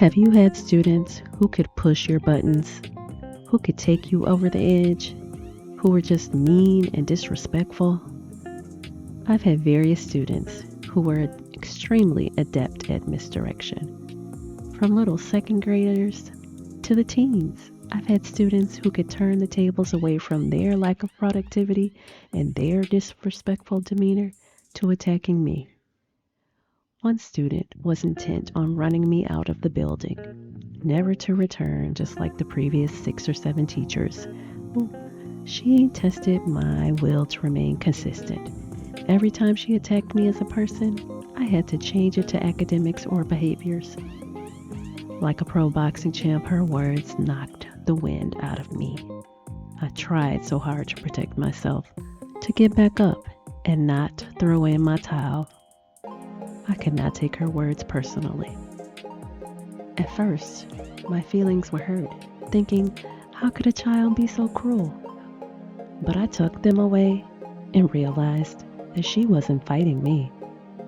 Have you had students who could push your buttons, who could take you over the edge, who were just mean and disrespectful? I've had various students who were extremely adept at misdirection. From little second graders to the teens, I've had students who could turn the tables away from their lack of productivity and their disrespectful demeanor to attacking me. One student was intent on running me out of the building, never to return, just like the previous 6 or 7 teachers. Well, she tested my will to remain consistent. Every time she attacked me as a person, I had to change it to academics or behaviors. Like a pro boxing champ, her words knocked the wind out of me. I tried so hard to protect myself, to get back up and not throw in my towel. I could not take her words personally. At first, my feelings were hurt, thinking, how could a child be so cruel? But I took them away and realized that she wasn't fighting me.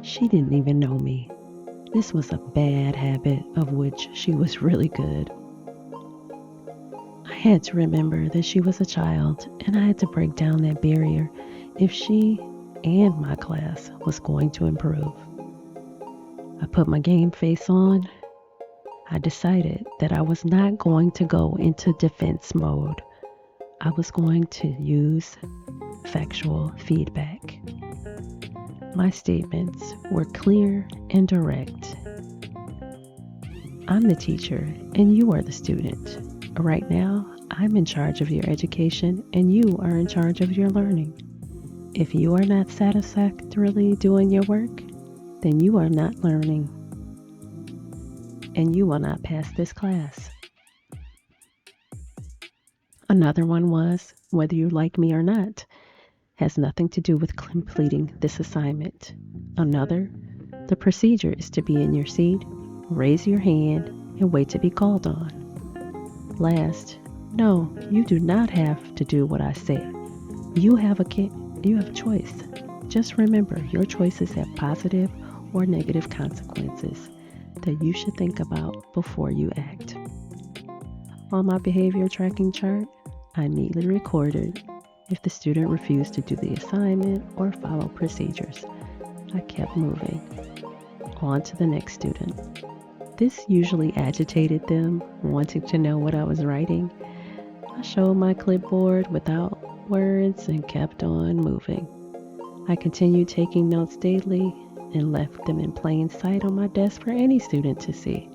She didn't even know me. This was a bad habit of which she was really good. I had to remember that she was a child and I had to break down that barrier if she and my class was going to improve. I put my game face on. I decided that I was not going to go into defense mode. I was going to use factual feedback. My statements were clear and direct. I'm the teacher and you are the student. Right now, I'm in charge of your education and you are in charge of your learning. If you are not satisfactorily doing your work, then you are not learning and you will not pass this class. Another one was, whether you like me or not, has nothing to do with completing this assignment. Another, the procedure is to be in your seat, raise your hand, and wait to be called on. Last, no, you do not have to do what I say. You have a choice. Just remember, your choices have positive or negative consequences that you should think about before you act. On my behavior tracking chart, I neatly recorded if the student refused to do the assignment or follow procedures. I kept moving. On to the next student. This usually agitated them, wanting to know what I was writing. I showed my clipboard without words and kept on moving. I continued taking notes daily and left them in plain sight on my desk for any student to see.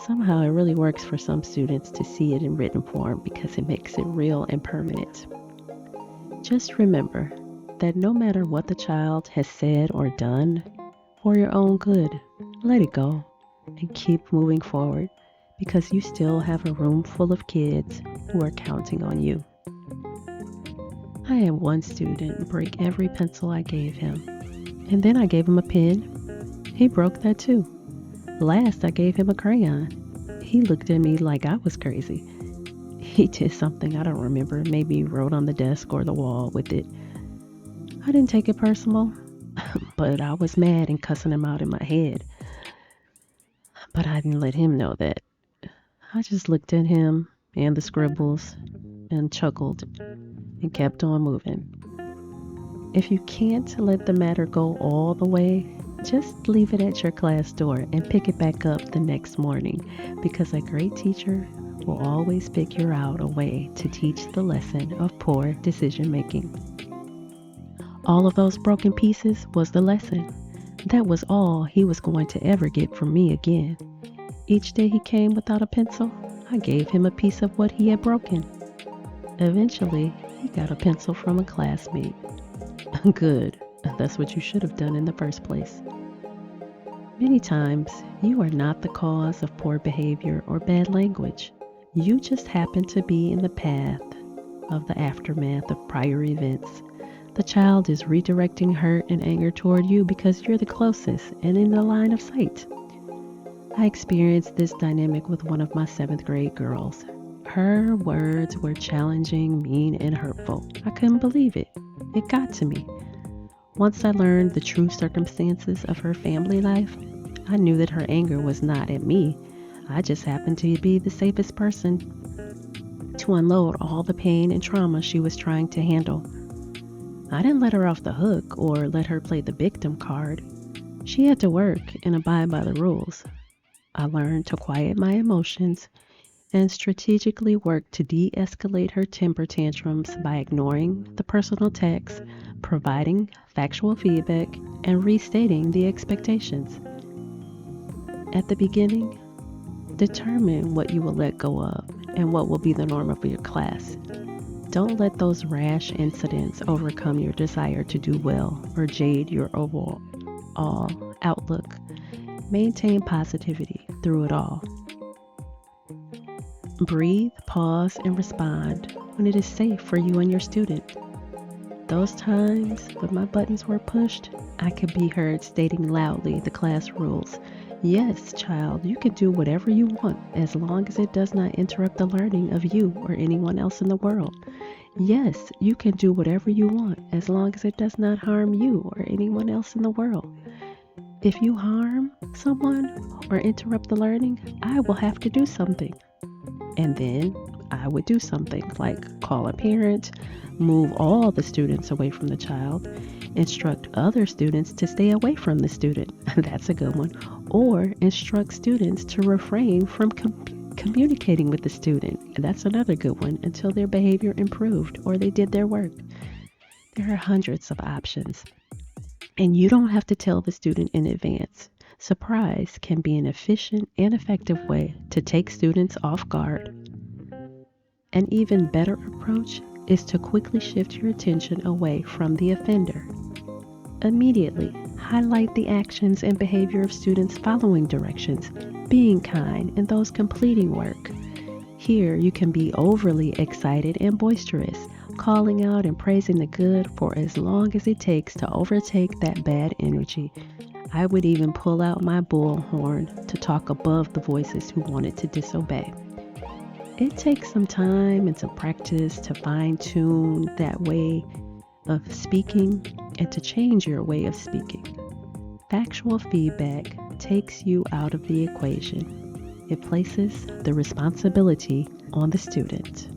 Somehow it really works for some students to see it in written form because it makes it real and permanent. Just remember that no matter what the child has said or done, for your own good, let it go and keep moving forward because you still have a room full of kids who are counting on you. I had one student break every pencil I gave him, and then I gave him a pen. He broke that too. Last, I gave him a crayon. He looked at me like I was crazy. He did something I don't remember, maybe wrote on the desk or the wall with it. I didn't take it personal, but I was mad and cussing him out in my head. But I didn't let him know that. I just looked at him and the scribbles and chuckled and kept on moving. If you can't let the matter go all the way, just leave it at your class door and pick it back up the next morning because a great teacher will always figure out a way to teach the lesson of poor decision making. All of those broken pieces was the lesson. That was all he was going to ever get from me again. Each day he came without a pencil, I gave him a piece of what he had broken. Eventually, he got a pencil from a classmate. Good. That's what you should have done in the first place. Many times, you are not the cause of poor behavior or bad language. You just happen to be in the path of the aftermath of prior events. The child is redirecting hurt and anger toward you because you're the closest and in the line of sight. I experienced this dynamic with one of my 7th grade girls. Her words were challenging, mean, and hurtful. I couldn't believe it. It got to me. Once I learned the true circumstances of her family life, I knew that her anger was not at me. I just happened to be the safest person to unload all the pain and trauma she was trying to handle. I didn't let her off the hook or let her play the victim card. She had to work and abide by the rules. I learned to quiet my emotions and strategically work to de escalate her temper tantrums by ignoring the personal attacks, providing factual feedback, and restating the expectations. At the beginning, determine what you will let go of and what will be the norm of your class. Don't let those rash incidents overcome your desire to do well or jade your overall outlook. Maintain positivity through it all. Breathe, pause, and respond when it is safe for you and your student. Those times when my buttons were pushed, I could be heard stating loudly the class rules. Yes, child, you can do whatever you want as long as it does not interrupt the learning of you or anyone else in the world. Yes, you can do whatever you want as long as it does not harm you or anyone else in the world. If you harm someone or interrupt the learning, I will have to do something. And then I would do something like call a parent, move all the students away from the child, instruct other students to stay away from the student. That's a good one. Or instruct students to refrain from communicating with the student. That's another good one, until their behavior improved or they did their work. There are hundreds of options. And you don't have to tell the student in advance. Surprise can be an efficient and effective way to take students off guard. An even better approach is to quickly shift your attention away from the offender. Immediately highlight the actions and behavior of students following directions, being kind, and those completing work. Here you can be overly excited and boisterous, calling out and praising the good for as long as it takes to overtake that bad energy. I would even pull out my bullhorn to talk above the voices who wanted to disobey. It takes some time and some practice to fine-tune that way of speaking and to change your way of speaking. Factual feedback takes you out of the equation. It places the responsibility on the student.